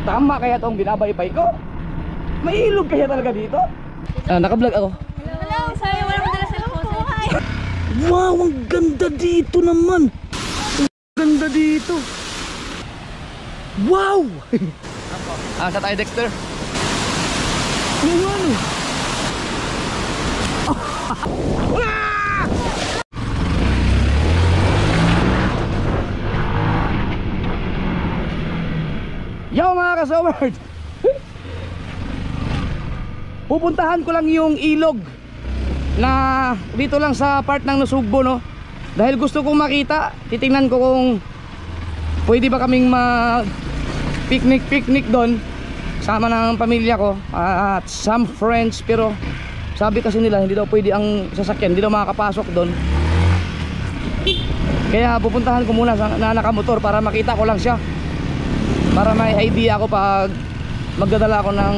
Tama kaya tong binabaybay ko? May ilog kaya talaga dito? Naka-vlog ako. Hello, sorry, wala mo dala cellphone. Wow, ang ganda dito naman. Ang ganda dito. Wow! Sa tayo, Dexter? Yung ano? Yo mga kasomerd, pupuntahan ko lang yung ilog na dito lang sa part ng Nasugbo, no? Dahil gusto kong makita, titingnan ko kung pwede ba kaming mag picnic doon sama ng pamilya ko at some friends. Pero sabi kasi nila hindi daw pwede ang sasakyan, hindi daw makakapasok doon. Kaya pupuntahan ko muna na nakamotor para makita ko lang siya, para may idea ako pag magdadala ako ng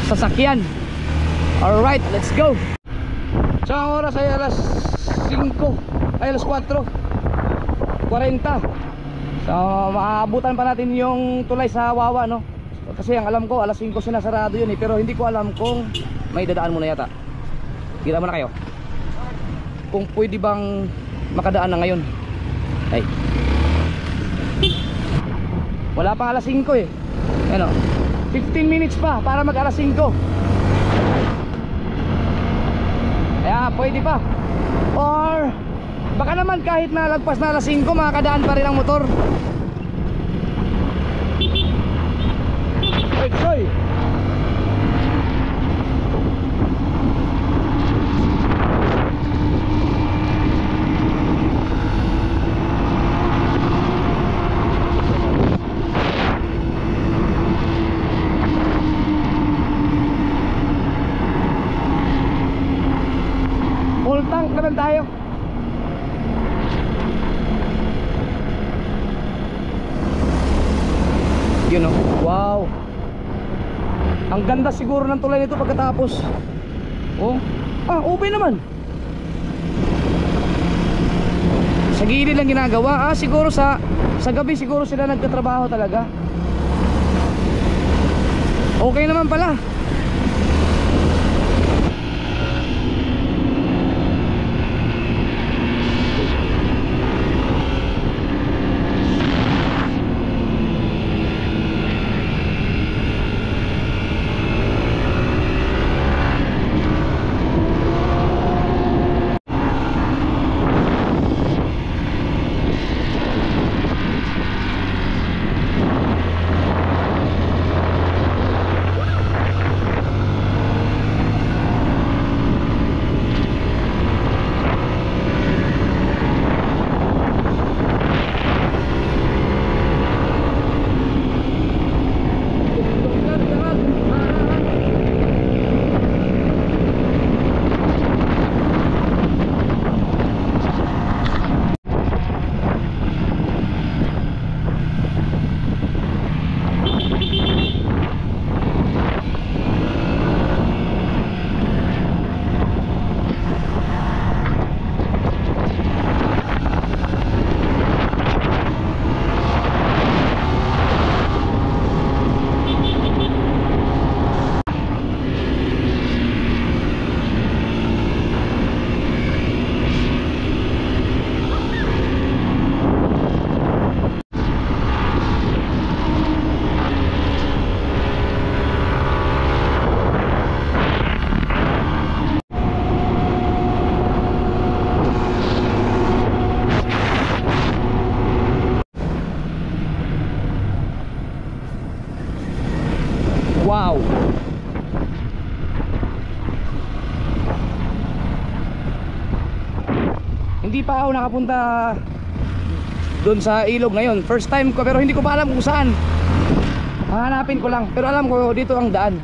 sasakyan. Alright, let's go. So ang oras ay alas 5, ay alas 4:40. So maabutan pa natin yung tulay sa Wawa, no? Kasi ang alam ko alas 5 sinasarado yun eh. Pero hindi ko alam kung may dadaan muna yata. Kita mo na kayo kung pwede bang makadaan na ngayon. Ay, wala pang alas 5 eh. Ano, 15 minutes pa para mag alas 5. Kaya pwede pa. Or baka naman kahit na lagpas na alas 5 makakadaan pa rin ang motor. Hey, soy! Full tank naman tayo. You know, wow. Ang ganda siguro ng tulay nito pagkatapos. Oh, open naman. Sa gilid lang ginagawa. Siguro sa gabi siguro sila nagtatrabaho talaga. Okay naman pala. Wow. Hindi pa ako nakapunta doon sa ilog ngayon. First time ko, pero hindi ko pa alam kung saan. Hahanapin ko lang, pero alam ko dito ang daan.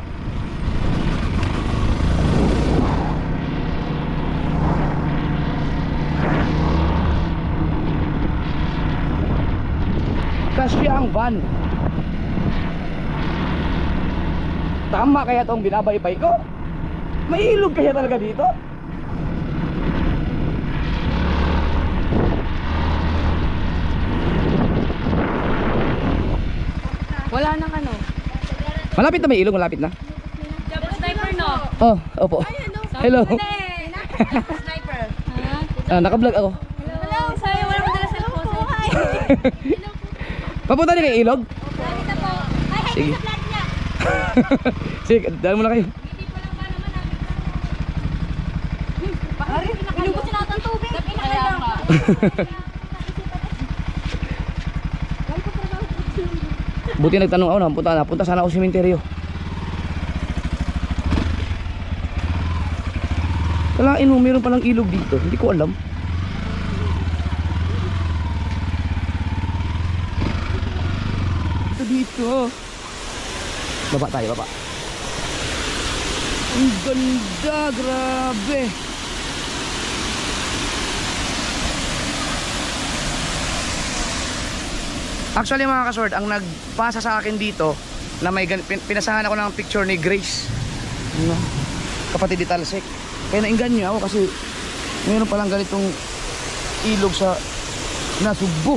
Kasya ang van. Tama kaya tong binabaybay ko? May ilog kaya talaga dito? Wala nang ano, Malapit na may ilog, malapit na. Double sniper, no? Oh, opo. Hello. Sniper. Naka-vlog ako. Hello. Sayo, wala akong dala cellphone. Papunta niyo kay ilog? Sabi na po. Ay, Sige. sa vlog niya. Sige, dahil muna kayo. Hindi po lang ba naman namin. Inubos na natin tubig. Kaya nga. Buti nagtanong ako na punta sana ako sa sementeryo. Kalain mo, meron palang ilog dito. Hindi ko alam. Ito dito. Baba tayo, baba. Ang ganda, grabe. Actually mga kasword, ang nagpasa sa akin dito na may pinasahan ako ng picture ni Grace, ano? Kapatid ni Talsek. Kaya nainganyo ako kasi mayroon palang ganitong ilog sa Nasugbo.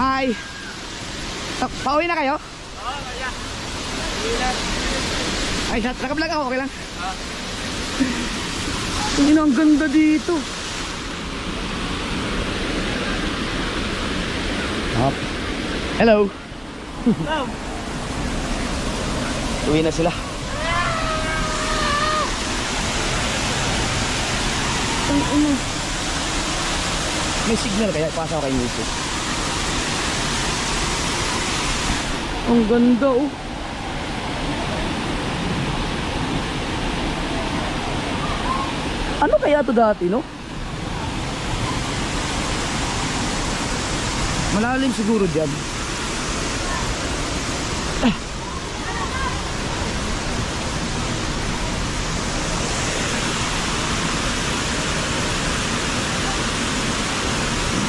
Hi! Pauwi na kayo? Oo, kaya. Ay, nakablog ako, okay lang? Ang ganda dito. Up. Hello. Hello. Uwi na sila. May signal kaya pasa ako kay YouTube. Ang ganda oh. Ano kaya to dati, no? Malalim siguro dyan.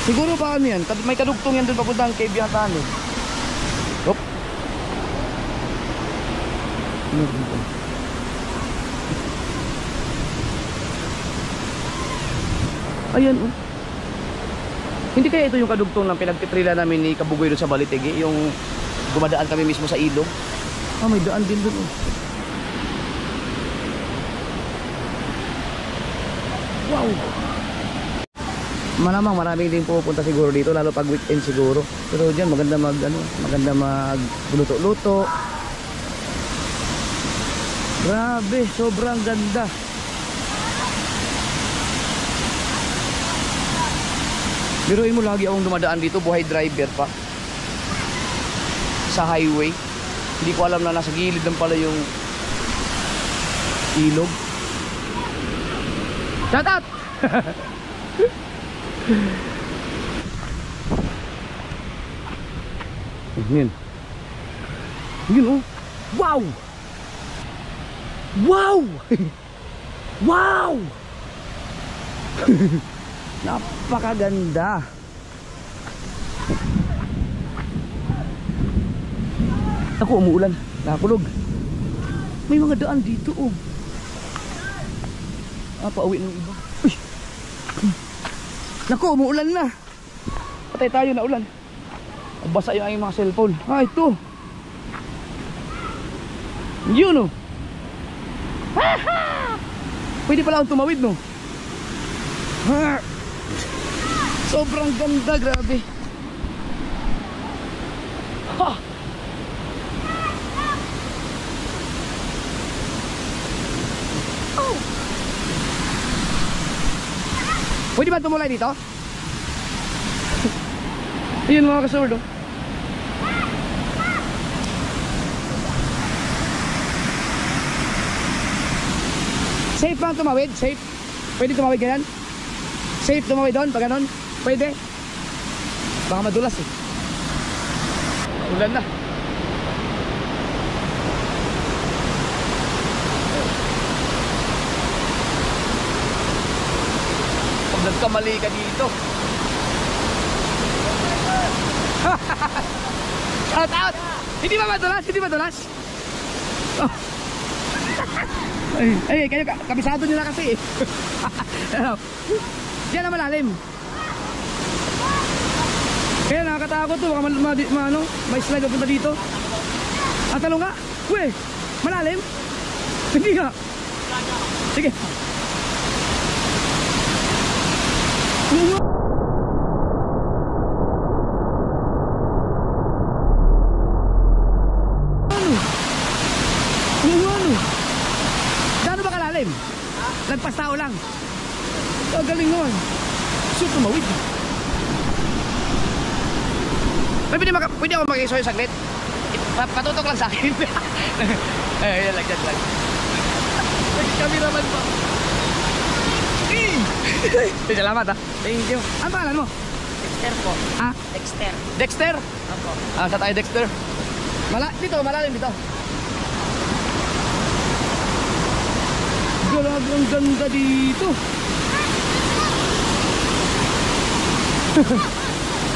Siguro pa ano yan? May kadugtong yan doon papuntang kay Biantano. Hop. Ano dito? Ayan oh. Hindi kaya ito yung kadugtong ng pinagtitrila namin ni Kabugoy doon sa Balitigi, yung gumadaan kami mismo sa ilog. May daan din doon oh. Wow. Malamang maraming din pupunta siguro dito, lalo pag weekend siguro. Pero diyan maganda magluto-luto. Grabe, sobrang ganda. Biruin mo, lagi akong dumadaan dito, buhay driver pa sa highway. Hindi ko alam na nasa gilid lang pala yung ilog. Shout out! Yun. Yun oh. Wow! Wow! Wow! Napakaganda. Ako umuulan, nakakulog. May mga daan dito oh. Pauwi ng iba. Uy! Naku, umuulan na. Patay tayo na ulan. Basa yung aking mga cellphone. Ito. Yun oh. Pwede pala akong tumawid no. Sobrang ganda, grabe. Ha! Oh! Pwede ba tumulay dito? Ayun mga kasurdo. Safe bang tumawid? Safe? Pwede tumawid ganyan? Safe tumawid doon pag ganon? Pwede? Baka madulas eh. Ulan na. Pag nagkamali ka dito. Shout out! Hindi ba madulas? Hindi madulas? Oh. Ay, kayo kabisado nyo na kasi eh. Diyan na malalim. Kaya nakakatakot to, baka may slide papunta dito. Talong nga. Uy, malalim? Hindi nga. Sige. Ano? Gaano ba kalalim? Lagpas tao lang. Galing naman. So tumawid. Pwede ako mag-isoy saglit? Patutok lang sa akin. Yan lang, dyan lang. Nag-cameraman pa. Salamat ha. Thank you. Ano pangalan mo? Dexter po. Dexter. Dexter? Opo. Sa tayo Dexter. Dito, malalim dito. Grabe ang ganda dito.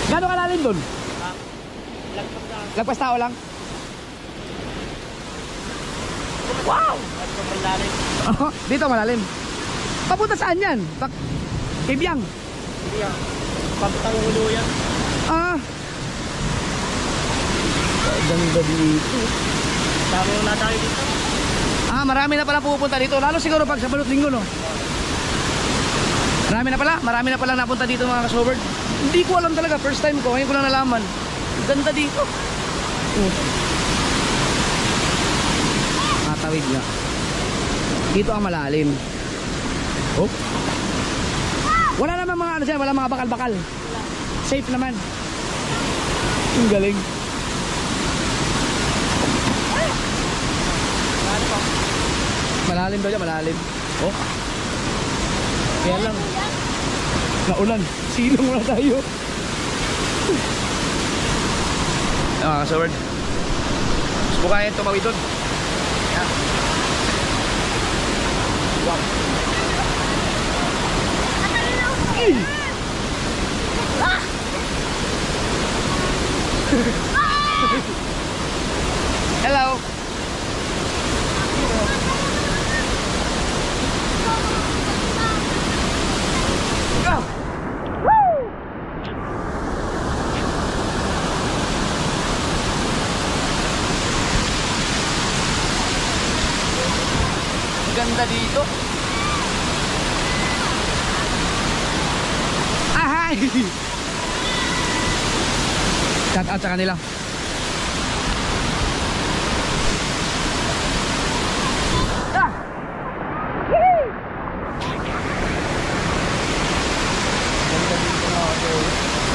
Gano'ng kalalim doon? Lagpas tao lang. Wow! Dito malalim. Papunta saan yan? Kibyang. Papuntang ulo yan. Ganda dito. Dami yung natay dito. Marami na pala pupunta dito. Lalo siguro pag sa balot linggo, no? Marami na pala napunta dito mga kasoberd. Hindi ko alam talaga, first time ko. Ngayon ko lang nalaman. Ganda dito. Matawid nga. Dito ang malalim. Oh. Wala naman mga ano dyan, wala mga bakal-bakal. Safe naman. Ang galing. Malalim daw dyan, malalim. Oh. Kaya lang. Naulan. Silong muna tayo. Mga kasaward. Subukayan tumawid doon. Yan. Wow. Hello. Go. Ganda dito. Hi! Shout out sa kanila.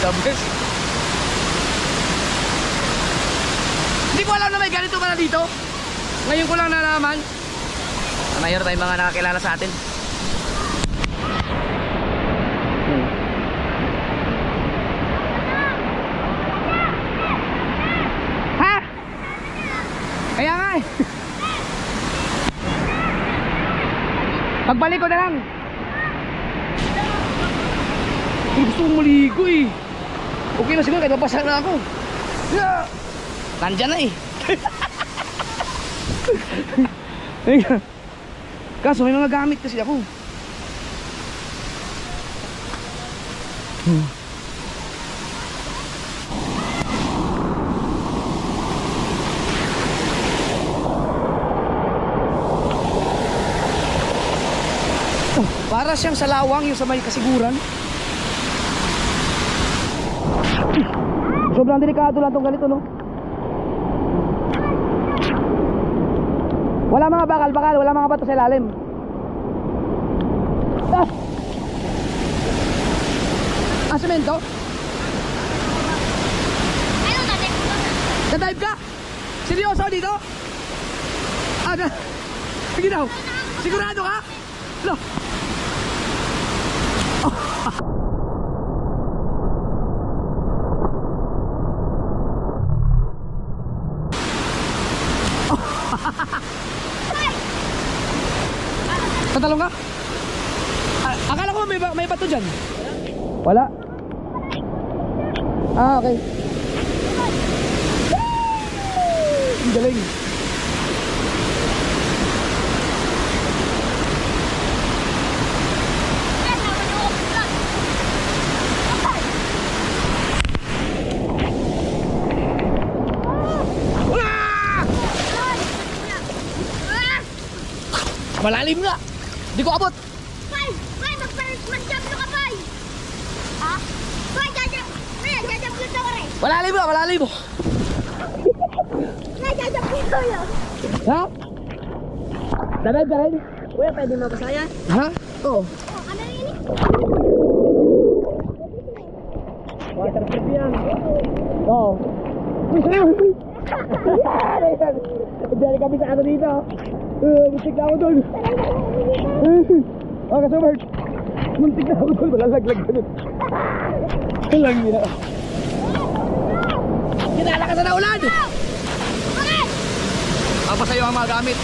The best. Hindi ko alam na may ganito pala dito. Ngayon ko lang nalaman. Mayroon tayong mga nakakilala sa atin. Ha? Kaya nga eh. Pagbalik ko na lang. Gusto kong maligo eh. Okay na siguro kahit mapasa na ako. Nandyan na eh. Kaso may mga gamit kasi ako. Para siyang sa lawang yung sa may kasiguran. Sobrang delikado lang itong ganito, no? Wala mga bakal-bakal, wala mga bato sa ilalim. Semento? Nadive ka? Seryoso dito? Sige daw. Sigurado ka? Lo. Tatalong ka? Akala ko may bato dyan. Wala. Okay. Ang galing. Malalim nga. Di ko abot. Pai! Pai! Mag-jump ka, Pai! Ha? Pai! Jajump dito ko rin! Malalim nga, malalim mo. Jajump dito yun! Ha? Dalag ka rin? Kuya, pwede mabasaya? Ha? Oo. Oh, ano yun eh? Waterproof yan. Oo. Uy, sa'yo! Dali kami sa ano dito. Muntik na ako doon. Oh, kasumart. Muntik na ako doon. Malalaglag ka doon. Walang niya. Kinalakasan na ulan! Okay! Ako sa'yo ang mga gamit.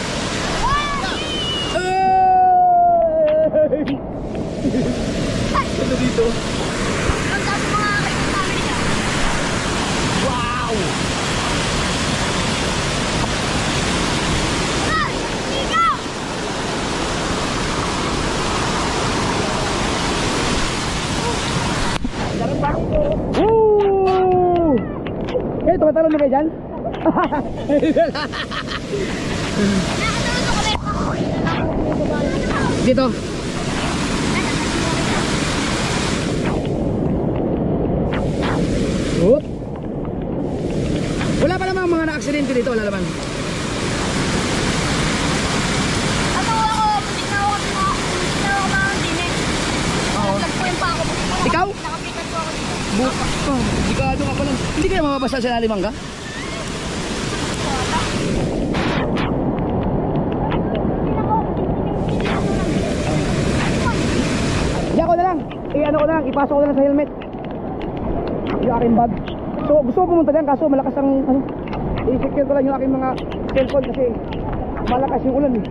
Ano dito? Ang dami mga kami niya. Wow! Pai! Dito! Woo! Kayo, tumatalon na kayo dyan? Nakatulog kami. Dito. Oop. Wala pa namang mga na-aksidente dito, wala naman. Ako, butik na ako mga dinig. Oo. Nagpuin pa ako. Ikaw? Nakapitan po ako dito. Buka. Oh, di ka ano ka pa lang. Hindi kayo mababasa sa lalimang ka? Di ako na lang. I-ano ko na lang, ipasok ko na lang sa helmet. Yung aking bag. So gusto ko pumunta dyan kaso malakas ang ano. I-secure ko lang yung aking mga cellphone kasi malakas yung ulan eh.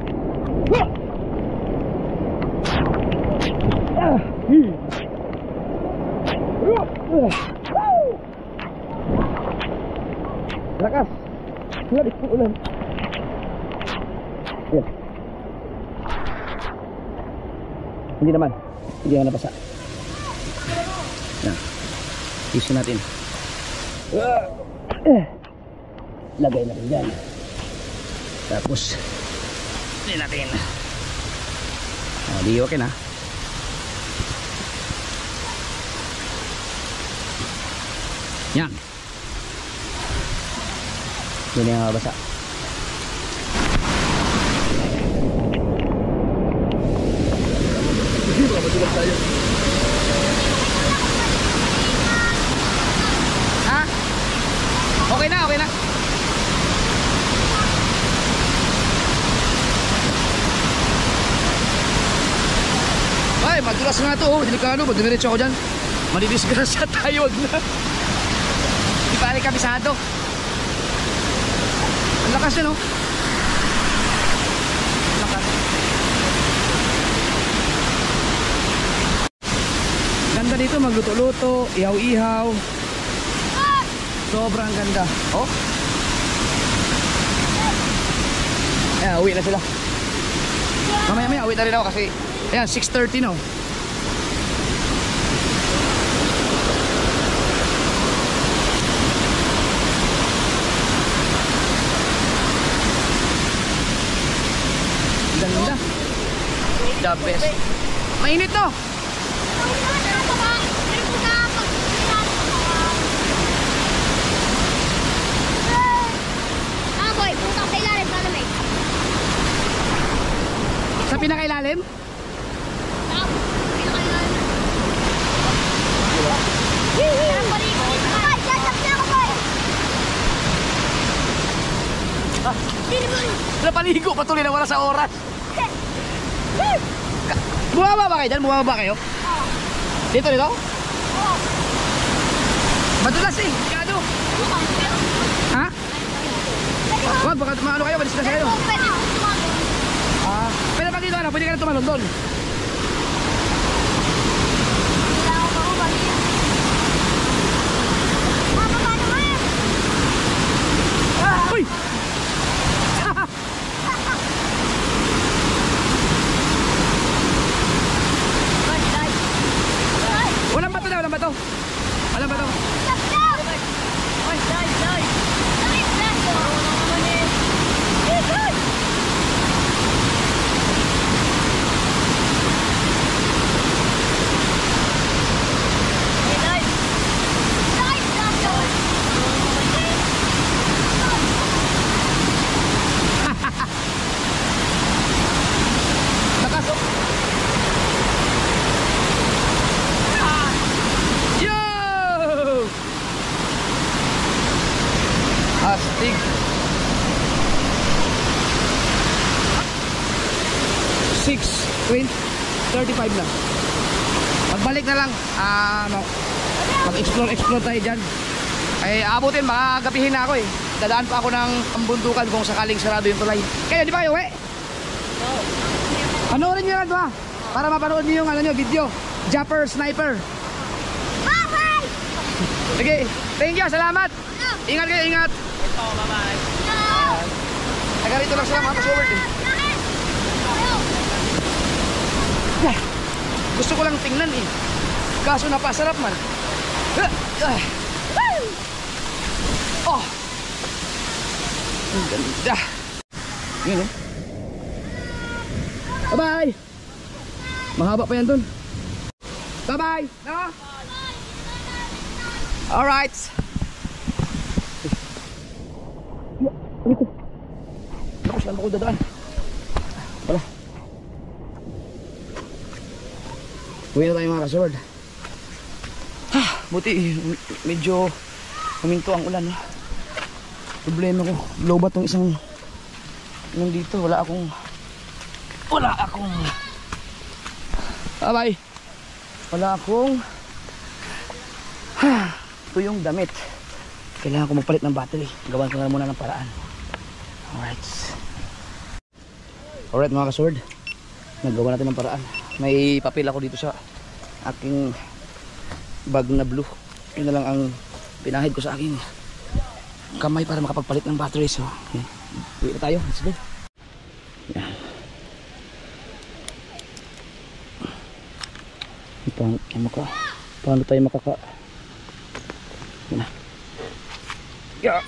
Ah! Hi! Lakas. Lakas ng ulan. Ayan. Hindi naman. Hindi naman napasa. Yan. Isin natin. Lagay natin dyan. Tapos hindi natin. Di okay na. Yan. Yun yung basa. Ha? Okay na, okay na. Ay, madulas nga to. Delikado, magdiretso ako dyan. Manidisgrasya tayo, wag na. Di balik kabisado. Ang lakas yun, oh. Lakas. Ganda dito, magluto-luto, ihaw-ihaw. Sobrang ganda. Oh. Ayan, uwi na sila. Mamaya-maya, uwi na rin ako kasi ayan, 6:30 no. Ganda. The best. Mainit to. Boy, punta sa ilalim na lamig. Sa pinakailalim? Napaligo patuloy na wala sa oras. Bumaba ba kayo dyan? Bumaba ba kayo? Dito, dito? Madulas eh, kado. Ha? Wag, baka maano kayo, malis na kayo. Pero pag dito ano, pwede ka na tumalon doon. Uy! Walang bato na, walang bato. Walang bato. 35 na. Pagbalik na lang, mag-explore tayo dyan. Ay abutin, makagabihin na ako eh. Dadaan pa ako ng pambundukan kung sakaling sarado yung tulay. Kayo di ba kayo eh? No. Panoorin nyo yan ba? Para mapanood nyo yung video. Japper Sniper. Bye-bye! Sige, thank you, salamat. Ingat kayo, ingat. Ito, bye-bye. Taga rito lang sila mga pasoward eh. Yeah. Gusto ko lang tingnan eh. Kaso napasarap man. Oh. Ang ganda. Yun oh. Bye-bye. Mahaba pa yan dun. Bye-bye. No? Alright. Naku, saan ba ko dadaan? Wala. Uwi na tayo mga kasword. Buti medyo huminto ang ulan. Problema ko, lobat tong isang nandito. Wala akong bye-bye. Wala akong tuyong damit. Kailangan ko magpalit ng battery. Gawan ko na muna ng paraan. Alright mga kasword, naggawa natin ng paraan. May papel ako dito sa aking bag na blue. Yun na lang ang pinahid ko sa aking kamay para makapagpalit ng battery. So okay. Uwi na tayo, let's go. Yan. Paano tayo makaka yan na. Yeah.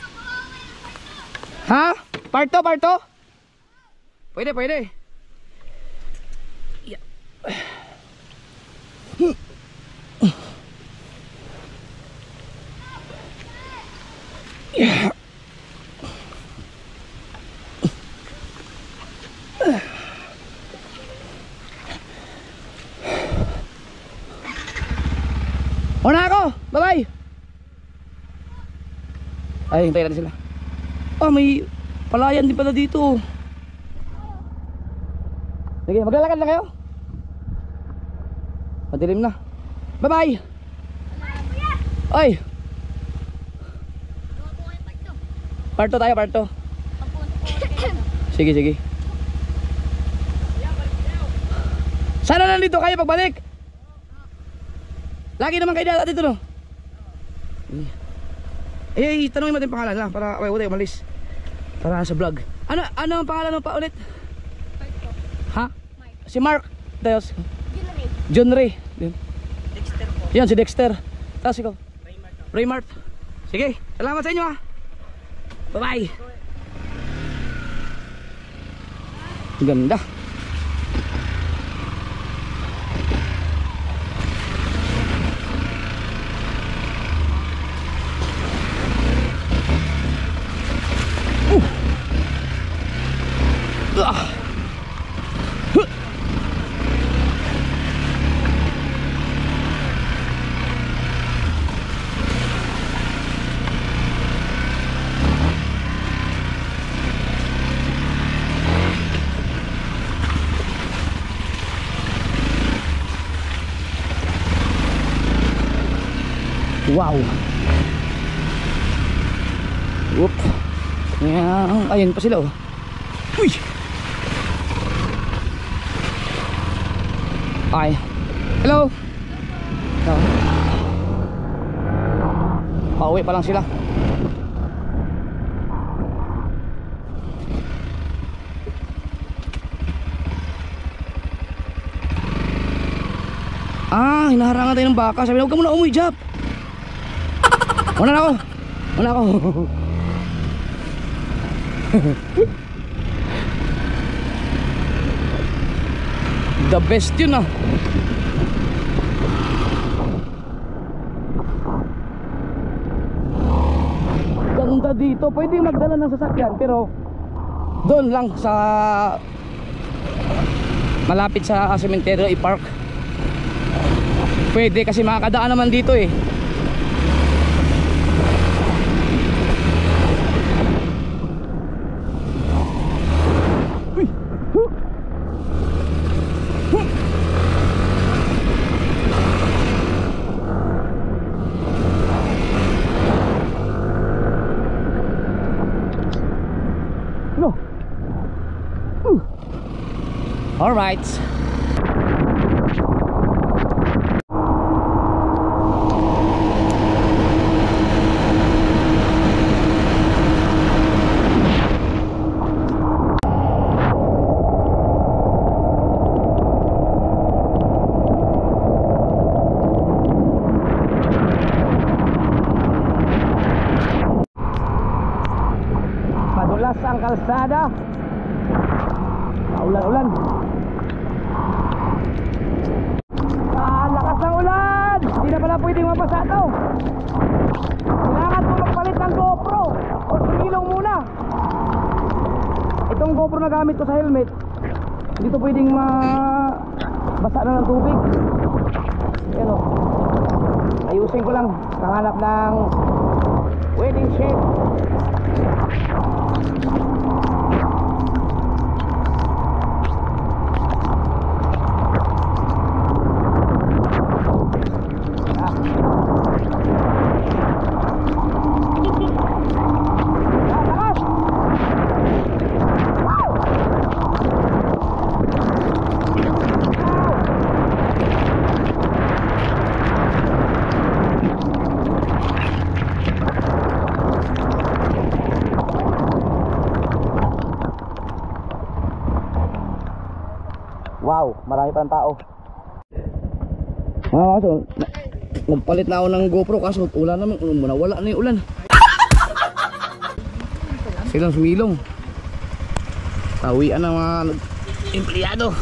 Ha? Parto? Pwede. Yeah. Yeah. Una ako! Bye-bye! Ay, hintayin natin sila. Oh, may palayan din pala dito. Sige, maglalakad na kayo. Madilim na. Bye-bye! Oy! Parto tayo, parto. Sige. Sana nandito kayo pagbalik. Lagi naman kayo dito no. Tanongin mo din pangalan lang para huwag tayo umalis. Para sa vlog. Ano ang pangalan mo pa ulit? Ha? Si Mark. Tapos John Ray. Dexter po. Yan si Dexter. Tapos ikaw? Raymart. Sige, salamat sa inyo ha. Bye-bye. Ganda. Wow. Whoop. Ayun pa sila oh. Uy. Ay. Hello. Pauwi pa lang sila. Hinaharangan tayo ng baka. Sabi na, huwag ka muna umuwi, Jap. Una na ako. The best yun ah. Ganda dito. Pwede magdala ng sasakyan pero doon lang sa malapit sa sementeryo i-park. Pwede kasi makakadaan naman dito eh. Alright. Madulas ang kalsada. Ulan-ulan. Lakas ng ulan. Hindi na pala pwedeng mabasa to. Kailangan ko magpalit ng GoPro o sumilong muna. Itong GoPro na gamit ko sa helmet, hindi to pwedeng mabasa na ng tubig. Ayan o. Ayusin ko lang. Kahanap ng wedding shade. Wow, marami pang tao. Mga kaso, nagpalit na ako ng GoPro kaso ulan naman, nawala na yung ulan. Silang sumilong. Tawian ng mga empleyado.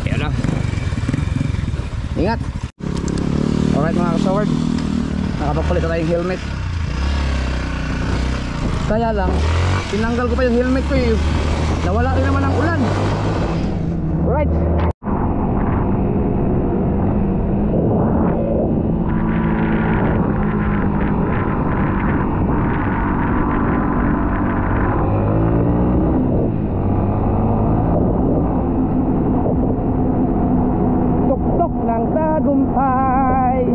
Ayan na. Ingat. Alright mga kasaward, nakapagpalit na tayong helmet. Kaya lang, tinanggal ko pa yung helmet ko eh. Nawala rin naman ang ulan. Right. Tok-tok ng tagumpay.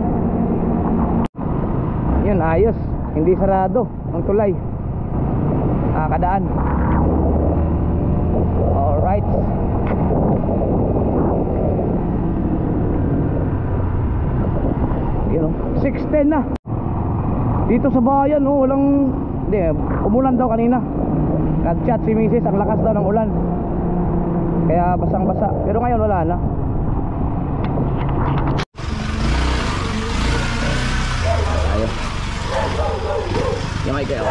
Yun, ayos. Hindi sarado ang tulay. Kadaan. Alright. You know, 6:10 na. Dito sa bayan, oh, walang, hindi, umulan daw kanina. Nag-chat si Mrs. ang lakas daw ng ulan. Kaya basang-basa. Pero ngayon wala na. Ayos. Yung ay kayo.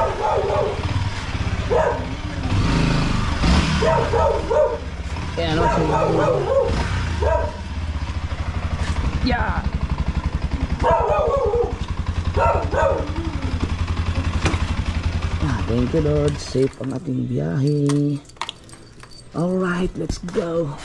Ayan o, yeah. Thank you Lord, safe ang ating biyahe. Alright, let's go.